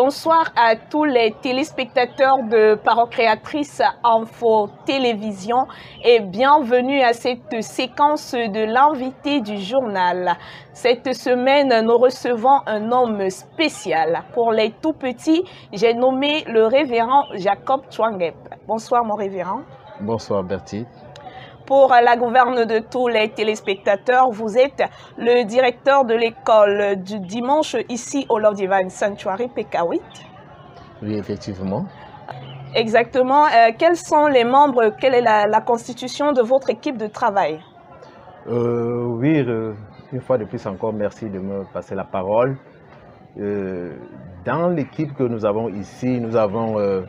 Bonsoir à tous les téléspectateurs de Parocréatrice Info Télévision et bienvenue à cette séquence de l'invité du journal. Cette semaine, nous recevons un homme spécial. Pour les tout petits, j'ai nommé le révérend Jacob Chouangep. Bonsoir mon révérend. Bonsoir Bertie. Pour la gouverne de tous les téléspectateurs, vous êtes le directeur de l'école du dimanche ici au Love Divine Sanctuary Pekawit. Oui, effectivement. Exactement. Quels sont les membres, quelle est la constitution de votre équipe de travail? Oui, une fois de plus encore, merci de me passer la parole. Dans l'équipe que nous avons ici, nous avons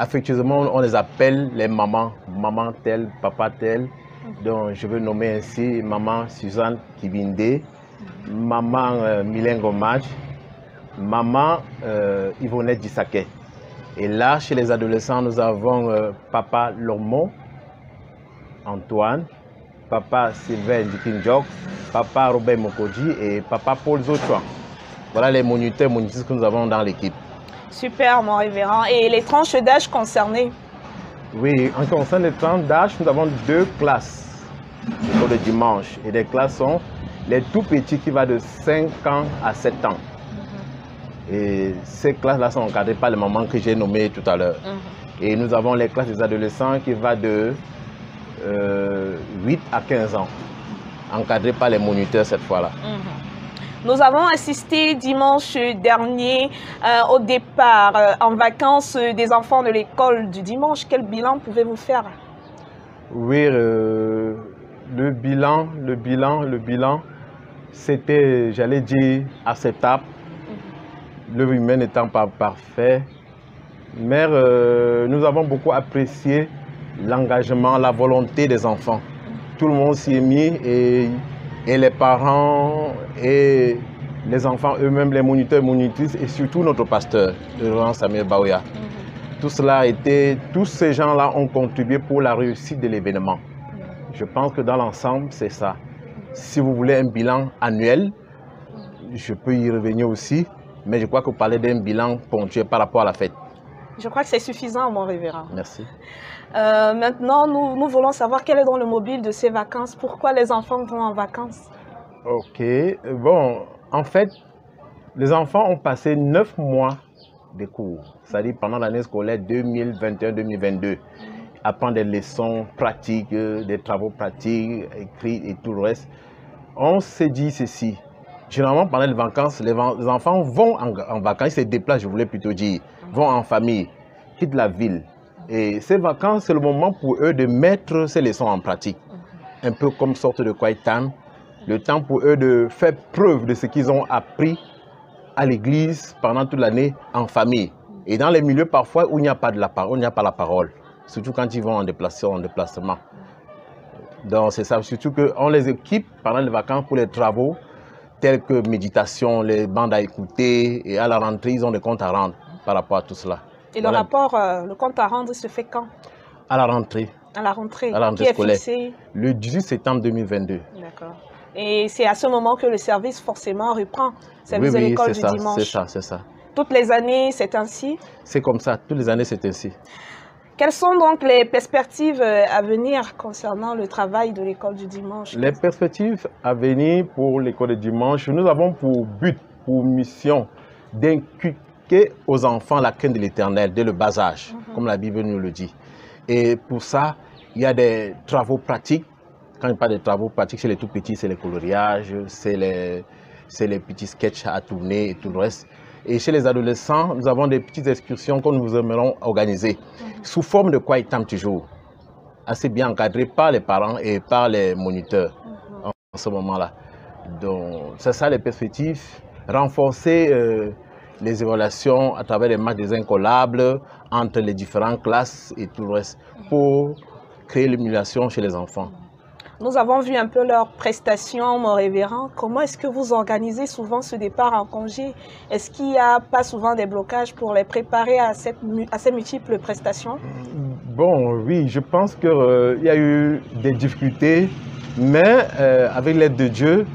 affectueusement, on les appelle les mamans, maman telle, papa tel. Donc, je veux nommer ainsi maman Suzanne Kibinde, maman Milengo Maj, maman Yvonnette Dissake. Et là, chez les adolescents, nous avons papa Lomon, Antoine, papa Sylvain Dikinjok, papa Robert Mokoji et papa Paul Zochouan. Voilà les moniteurs, monitrices que nous avons dans l'équipe. Super, mon révérend. Et les tranches d'âge concernées? Oui, en concernant les tranches d'âge, nous avons deux classes pour le dimanche. Et les classes sont les tout petits qui vont de 5 ans à 7 ans. Et ces classes-là sont encadrées par les mamans que j'ai nommées tout à l'heure. Et nous avons les classes des adolescents qui vont de 8 à 15 ans, encadrées par les moniteurs cette fois-là. Nous avons assisté dimanche dernier au départ en vacances des enfants de l'école du dimanche. Quel bilan pouvez-vous faire? Oui, le bilan, c'était, j'allais dire, acceptable. Le humain n'étant pas parfait. Mais nous avons beaucoup apprécié l'engagement, la volonté des enfants. Tout le monde s'y est mis et les parents et les enfants eux-mêmes, les moniteurs et monitrices et surtout notre pasteur, le Laurent Samuel Baouya. Tout cela a été, tous ces gens-là ont contribué pour la réussite de l'événement. Je pense que dans l'ensemble, c'est ça. Si vous voulez un bilan annuel, je peux y revenir aussi, mais je crois que vous parlez d'un bilan ponctuel par rapport à la fête. Je crois que c'est suffisant, mon révérend. Merci. Maintenant, nous voulons savoir quel est dans le mobile de ces vacances. Pourquoi les enfants vont en vacances? Ok. Bon, en fait, les enfants ont passé 9 mois de cours, c'est-à-dire pendant l'année scolaire 2021-2022, apprendre des leçons pratiques, des travaux pratiques, écrits et tout le reste. On s'est dit ceci. Généralement, pendant les vacances, les enfants vont en vacances, ils se déplacent, je voulais plutôt dire, vont en famille, quittent la ville. Et ces vacances, c'est le moment pour eux de mettre ces leçons en pratique. Un peu comme sorte de quiet time, le temps pour eux de faire preuve de ce qu'ils ont appris à l'église pendant toute l'année en famille. Et dans les milieux parfois où il n'y a pas la parole, surtout quand ils vont en déplacement. Donc c'est ça, surtout qu'on les équipe pendant les vacances pour les travaux tels que méditation, les bandes à écouter, et à la rentrée, ils ont des comptes à rendre par rapport à tout cela. Et voilà. Le compte à rendre se fait quand? À la rentrée. À la rentrée. À la rentrée scolaire. Fixé? Le 18 septembre 2022. D'accord. Et c'est à ce moment que le service forcément reprend. Service de l'école du dimanche. C'est ça. Toutes les années, c'est ainsi? C'est comme ça. Toutes les années, c'est ainsi. Quelles sont donc les perspectives à venir concernant le travail de l'école du dimanche? Les perspectives à venir pour l'école du dimanche, nous avons pour but, pour mission, d'inculquer aux enfants la crainte de l'Éternel dès le bas âge, comme la Bible nous le dit. Et pour ça, il y a des travaux pratiques. Quand il parle de travaux pratiques, chez les tout petits, c'est les coloriages, c'est les petits sketchs à tourner et tout le reste. Et chez les adolescents, nous avons des petites excursions que nous aimerons organiser, sous forme de quiet time toujours, assez bien encadré par les parents et par les moniteurs en ce moment-là. Donc, c'est ça les perspectives, renforcer les évaluations à travers les matchs des incollables entre les différentes classes et tout le reste, pour créer l'émulation chez les enfants. Nous avons vu un peu leurs prestations, mon révérend. Comment est-ce que vous organisez souvent ce départ en congé? Est-ce qu'il n'y a pas souvent des blocages pour les préparer à ces multiples prestations? Bon, oui, je pense qu'il y a eu des difficultés, mais avec l'aide de Dieu,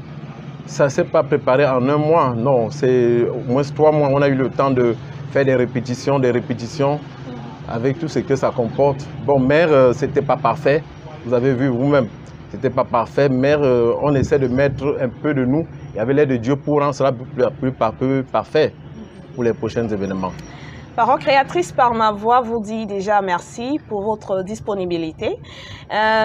Ça ne s'est pas préparé en un mois, non, c'est au moins 3 mois. On a eu le temps de faire des répétitions, avec tout ce que ça comporte. Bon, mère, c'était pas parfait, vous avez vu vous-même, c'était pas parfait. Mère, on essaie de mettre un peu de nous, et avec l'aide de Dieu pour rendre cela plus parfait pour les prochains événements. Parole créatrice par ma voix vous dit déjà merci pour votre disponibilité.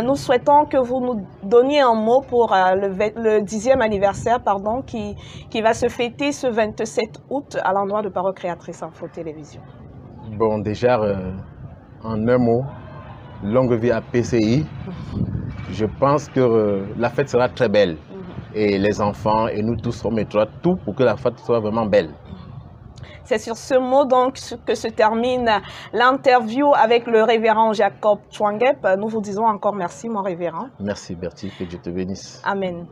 Nous souhaitons que vous nous donniez un mot pour le 10e anniversaire qui va se fêter ce 27 août à l'endroit de Parole créatrice Info Télévision. Bon, déjà, en un mot, longue vie à PCI. Je pense que la fête sera très belle. Et les enfants et nous tous, on mettra tout pour que la fête soit vraiment belle. C'est sur ce mot donc que se termine l'interview avec le révérend Jacob Chouangep. Nous vous disons encore merci, mon révérend. Merci Bertie, que Dieu te bénisse. Amen.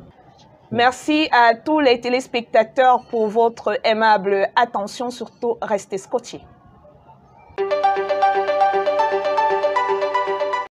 Merci à tous les téléspectateurs pour votre aimable attention, surtout restez scotchés.